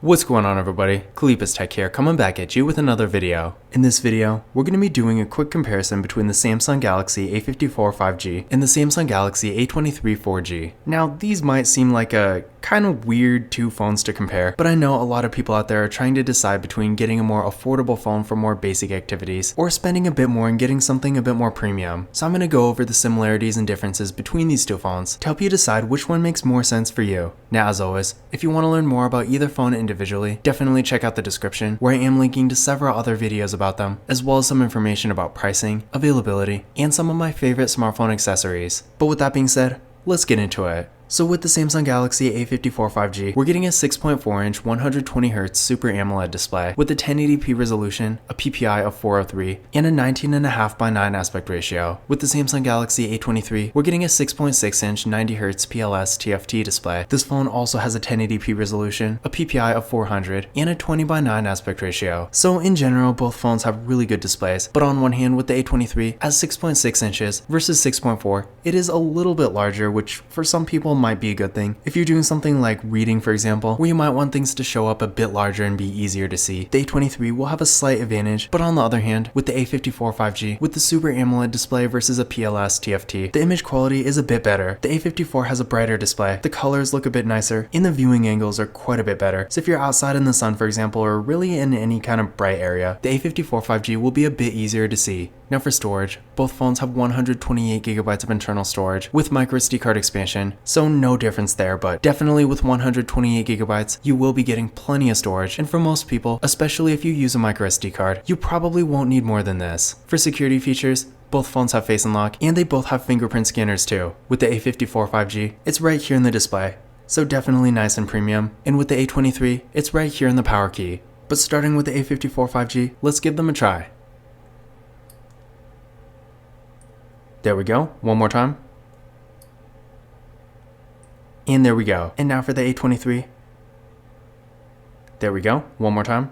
What's going on, everybody? Kalipus Tech here, coming back at you with another video. In this video, we're going to be doing a quick comparison between the Samsung Galaxy A54 5G and the Samsung Galaxy A23 4G. Now, these might seem like a kind of weird two phones to compare, but I know a lot of people out there are trying to decide between getting a more affordable phone for more basic activities or spending a bit more and getting something a bit more premium. So I'm going to go over the similarities and differences between these two phones to help you decide which one makes more sense for you. Now, as always, if you want to learn more about either phone individually, definitely check out the description where I am linking to several other videos about them, as well as some information about pricing, availability, and some of my favorite smartphone accessories. But with that being said, let's get into it. So with the Samsung Galaxy A54 5G, we're getting a 6.4-inch 120Hz Super AMOLED display with a 1080p resolution, a PPI of 403, and a 19.5:9 aspect ratio. With the Samsung Galaxy A23, we're getting a 6.6-inch 90Hz PLS TFT display. This phone also has a 1080p resolution, a PPI of 400, and a 20:9 aspect ratio. So in general, both phones have really good displays, but on one hand, with the A23 at 6.6 inches versus 6.4, it is a little bit larger, which for some people might be a good thing. If you're doing something like reading, for example, where you might want things to show up a bit larger and be easier to see, the A23 will have a slight advantage. But on the other hand, with the A54 5G, with the Super AMOLED display versus a PLS TFT, the image quality is a bit better. The A54 has a brighter display, the colors look a bit nicer, and the viewing angles are quite a bit better. So if you're outside in the sun, for example, or really in any kind of bright area, the A54 5G will be a bit easier to see. Now for storage, both phones have 128GB of internal storage with microSD card expansion, so no difference there, but definitely with 128GB, you will be getting plenty of storage, and for most people, especially if you use a microSD card, you probably won't need more than this. For security features, both phones have Face Unlock, and they both have fingerprint scanners too. With the A54 5G, it's right here in the display, so definitely nice and premium, and with the A23, it's right here in the power key. But starting with the A54 5G, let's give them a try. There we go, one more time. And there we go. And now for the A23. There we go, one more time.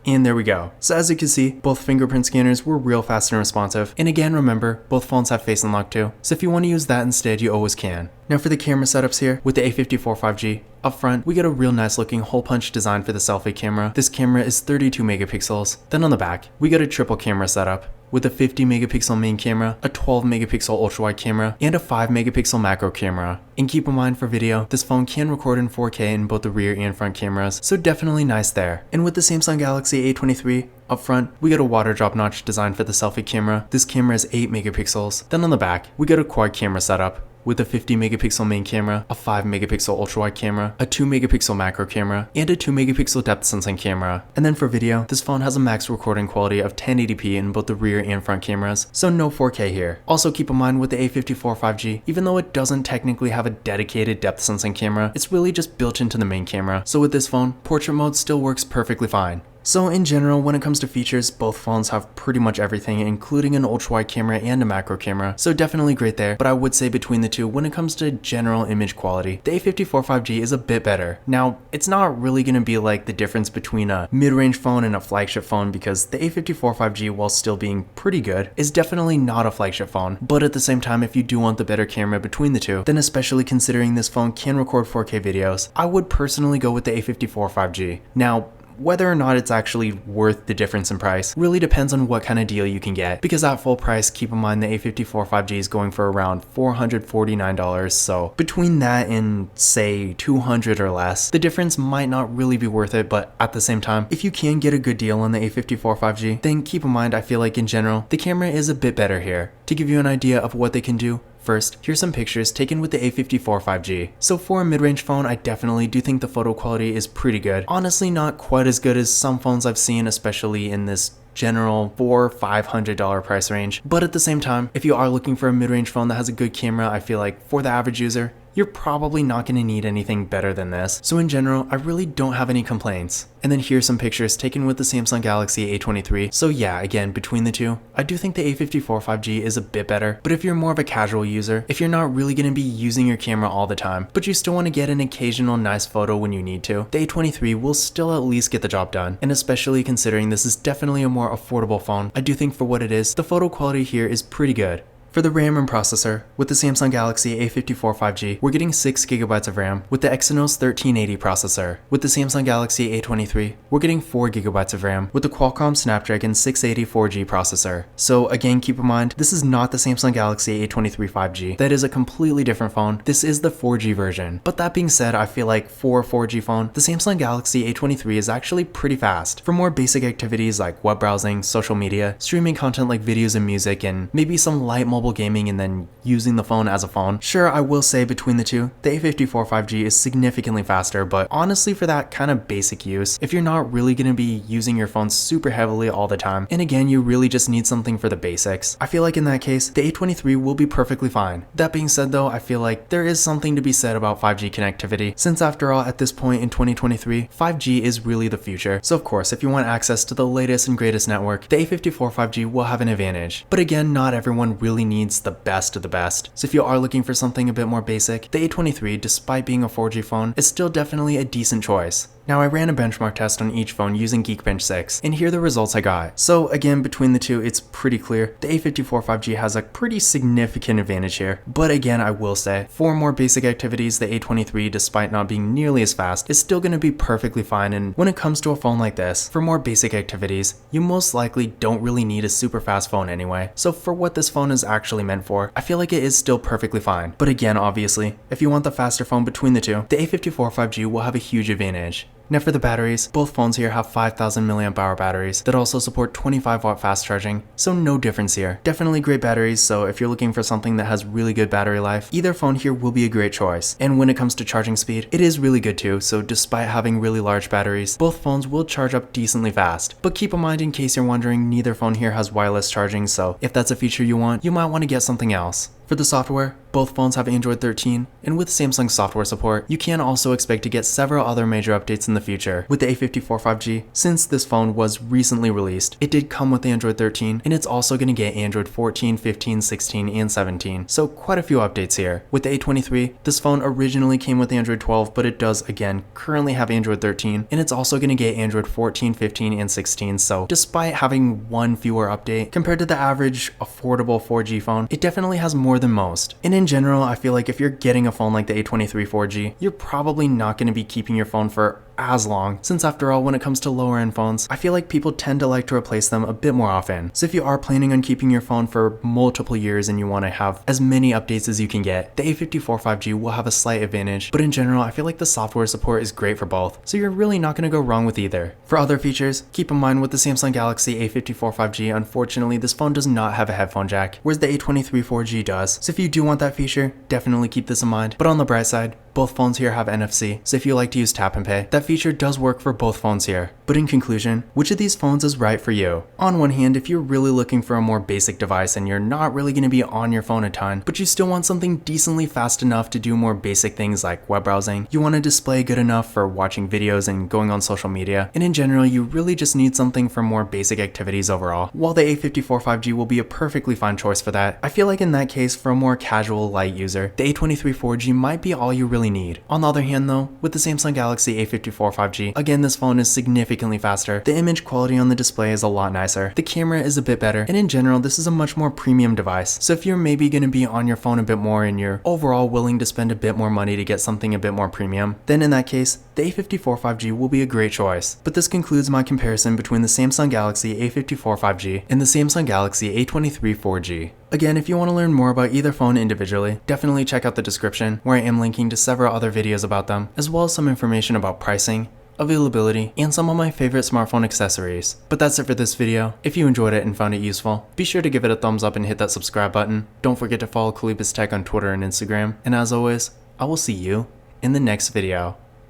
And there we go. So as you can see, both fingerprint scanners were real fast and responsive. And again, remember, both phones have Face Unlock too. So if you want to use that instead, you always can. Now for the camera setups here, with the A54 5G, up front, we get a real nice looking hole punch design for the selfie camera. This camera is 32 megapixels. Then on the back, we get a triple camera setup with a 50 megapixel main camera, a 12 megapixel ultra wide camera, and a 5 megapixel macro camera. And keep in mind for video, this phone can record in 4K in both the rear and front cameras, so definitely nice there. And with the Samsung Galaxy A23, up front, we get a water drop notch design for the selfie camera. This camera is 8 megapixels. Then on the back, we get a quad camera setup with a 50 megapixel main camera, a 5 megapixel ultra wide camera, a 2 megapixel macro camera, and a 2 megapixel depth sensing camera. And then for video, this phone has a max recording quality of 1080p in both the rear and front cameras, so no 4K here. Also keep in mind with the A54 5G, even though it doesn't technically have a dedicated depth sensing camera, it's really just built into the main camera. So with this phone, portrait mode still works perfectly fine. So in general, when it comes to features, both phones have pretty much everything, including an ultra-wide camera and a macro camera, so definitely great there. But I would say between the two, when it comes to general image quality, the A54 5G is a bit better. Now, it's not really going to be like the difference between a mid-range phone and a flagship phone, because the A54 5G, while still being pretty good, is definitely not a flagship phone. But at the same time, if you do want the better camera between the two, then especially considering this phone can record 4K videos, I would personally go with the A54 5G. Now, whether or not it's actually worth the difference in price really depends on what kind of deal you can get, because at full price, keep in mind the A54 5G is going for around $449, so between that and say $200 or less, the difference might not really be worth it. But at the same time, if you can get a good deal on the A54 5G, then keep in mind, I feel like in general, the camera is a bit better here. To give you an idea of what they can do, first, here's some pictures taken with the A54 5G. So for a mid-range phone, I definitely do think the photo quality is pretty good. Honestly, not quite as good as some phones I've seen, especially in this general $400-500 price range. But at the same time, if you are looking for a mid-range phone that has a good camera, I feel like for the average user, you're probably not going to need anything better than this. So in general, I really don't have any complaints. And then here's some pictures taken with the Samsung Galaxy A23. So yeah, again, between the two, I do think the A54 5G is a bit better. But if you're more of a casual user, if you're not really going to be using your camera all the time, but you still want to get an occasional nice photo when you need to, the A23 will still at least get the job done. And especially considering this is definitely a more affordable phone, I do think for what it is, the photo quality here is pretty good. For the RAM and processor, with the Samsung Galaxy A54 5G, we're getting 6GB of RAM with the Exynos 1380 processor. With the Samsung Galaxy A23, we're getting 4GB of RAM with the Qualcomm Snapdragon 680 4G processor. So again, keep in mind, this is not the Samsung Galaxy A23 5G. That is a completely different phone. This is the 4G version. But that being said, I feel like for a 4G phone, the Samsung Galaxy A23 is actually pretty fast. For more basic activities like web browsing, social media, streaming content like videos and music, and maybe some light mobile gaming and then using the phone as a phone. Sure, I will say between the two, the A54 5G is significantly faster, but honestly for that kind of basic use, if you're not really going to be using your phone super heavily all the time, and again, you really just need something for the basics, I feel like in that case, the A23 will be perfectly fine. That being said though, I feel like there is something to be said about 5G connectivity, since after all, at this point in 2023, 5G is really the future. So of course, if you want access to the latest and greatest network, the A54 5G will have an advantage. But again, not everyone really needs the best of the best. So if you are looking for something a bit more basic, the A23, despite being a 4G phone, is still definitely a decent choice. Now I ran a benchmark test on each phone using Geekbench 6, and here are the results I got. So again, between the two, it's pretty clear the A54 5G has a pretty significant advantage here. But again, I will say, for more basic activities, the A23, despite not being nearly as fast, is still going to be perfectly fine. And when it comes to a phone like this, for more basic activities, you most likely don't really need a super fast phone anyway. So for what this phone is actually meant for, I feel like it is still perfectly fine. But again, obviously, if you want the faster phone between the two, the A54 5G will have a huge advantage. Now for the batteries, both phones here have 5000 mAh batteries that also support 25W fast charging, so no difference here. Definitely great batteries, so if you're looking for something that has really good battery life, either phone here will be a great choice. And when it comes to charging speed, it is really good too, so despite having really large batteries, both phones will charge up decently fast. But keep in mind, in case you're wondering, neither phone here has wireless charging, so if that's a feature you want, you might want to get something else. For the software, both phones have Android 13, and with Samsung software support, you can also expect to get several other major updates in the future. With the A54 5G, since this phone was recently released, it did come with Android 13, and it's also going to get Android 14, 15, 16, and 17, so quite a few updates here. With the A23, this phone originally came with Android 12, but it does, again, currently have Android 13, and it's also going to get Android 14, 15, and 16, so despite having one fewer update, compared to the average affordable 4G phone, it definitely has more than most. And in general, I feel like if you're getting a phone like the A23 4G, you're probably not going to be keeping your phone for as long, since after all, when it comes to lower end phones, I feel like people tend to like to replace them a bit more often. So if you are planning on keeping your phone for multiple years and you want to have as many updates as you can get, the A54 5G will have a slight advantage, but in general, I feel like the software support is great for both, so you're really not going to go wrong with either. For other features, keep in mind with the Samsung Galaxy A54 5G, unfortunately this phone does not have a headphone jack, whereas the A23 4G does. So if you do want that feature, definitely keep this in mind. But on the bright side, both phones here have NFC, so if you like to use tap and pay, that feature does work for both phones here. But in conclusion, which of these phones is right for you? On one hand, if you're really looking for a more basic device and you're not really going to be on your phone a ton, but you still want something decently fast enough to do more basic things like web browsing, you want a display good enough for watching videos and going on social media, and in general, you really just need something for more basic activities overall. While the A54 5G will be a perfectly fine choice for that, I feel like in that case, for a more casual light user, the A23 4G might be all you really need. On the other hand though, with the Samsung Galaxy A54 5G, again this phone is significantly faster, the image quality on the display is a lot nicer, the camera is a bit better, and in general this is a much more premium device. So if you're maybe going to be on your phone a bit more and you're overall willing to spend a bit more money to get something a bit more premium, then in that case, the A54 5G will be a great choice. But this concludes my comparison between the Samsung Galaxy A54 5G and the Samsung Galaxy A23 4G. Again, if you want to learn more about either phone individually, definitely check out the description where I am linking to several other videos about them, as well as some information about pricing, availability, and some of my favorite smartphone accessories. But that's it for this video. If you enjoyed it and found it useful, be sure to give it a thumbs up and hit that subscribe button. Don't forget to follow Kalibus Tech on Twitter and Instagram, and as always, I will see you in the next video.